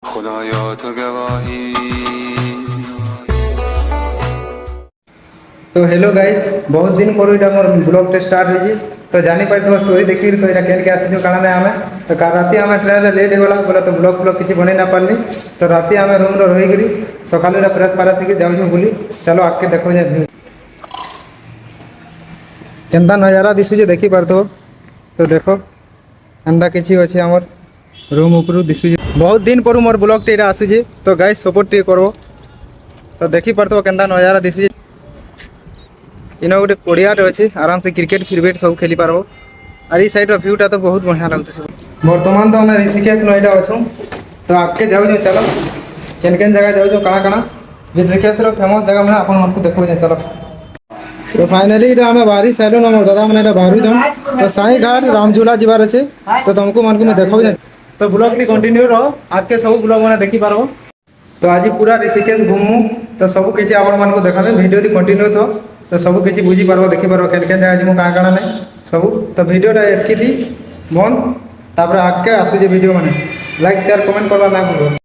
खुदाया तो गवाही। तो हेलो गाइस, बहुत दिन पर इटा मोर ब्लॉग स्टार्ट होई तो जानी पारि तो स्टोरी देखी तो इटा केन के आसी जो काना आमे तो का राती आमे ट्रेन लेट हो गला बोला तो ब्लॉग किछि बनै ना पारली तो राती आमे रूम रो रही गरी सकाल इटा फ्रेश पारा से जाउ छु बुली चलो आके देखो जे व्यू केनता नजारा दिसु जे देखि पारतो तो देखो अंदा किछि अछि हमर रूम ऊपर दिसु जे बहुत दिन पर मोर ब्लॉग टेरा आसी जे तो गाइस सपोर्ट टे करो तो देखि पारतो केनता नजारा दिसु इन गोटे पड़ियाटे अच्छे आराम से क्रिकेट फिरकेट सब खेली पार्ब और साइड व्यूटा तो बहुत बढ़िया लगते सब। बर्तमान तो आम ऋषिकेश नईटा अच्छू तो आगे जाऊँ चलो केन केन जगह जाऊँ काଣା काଣା ऋषिकेश फेमस जगह मैंने आपको देखो चलो। तो फाइनाली आम बाहरी साइलुन मोर दादा मैंने बाहर जाऊँ तो साई घाट रामझूला जीवार अच्छे तो तुमको मन को मैं देखो तो ब्लॉग भी कंटिन्यू रहो आगे सब ब्लॉग मैंने देखी पार्ब। तो आज पूरा ऋषिकेश घूमू तो सब किसी आपण को देखा वीडियो दी कंटिन्यू तो सब किसी बुझी पार्ब देखी पार्ब केन केन जगह जीमु काଣା काଣା नहीं सब तो वीडियोटा एतकी थी बंद तापर आगे आसुचे वीडियो मैंने लाइक शेयर कमेंट करवा ना भूल।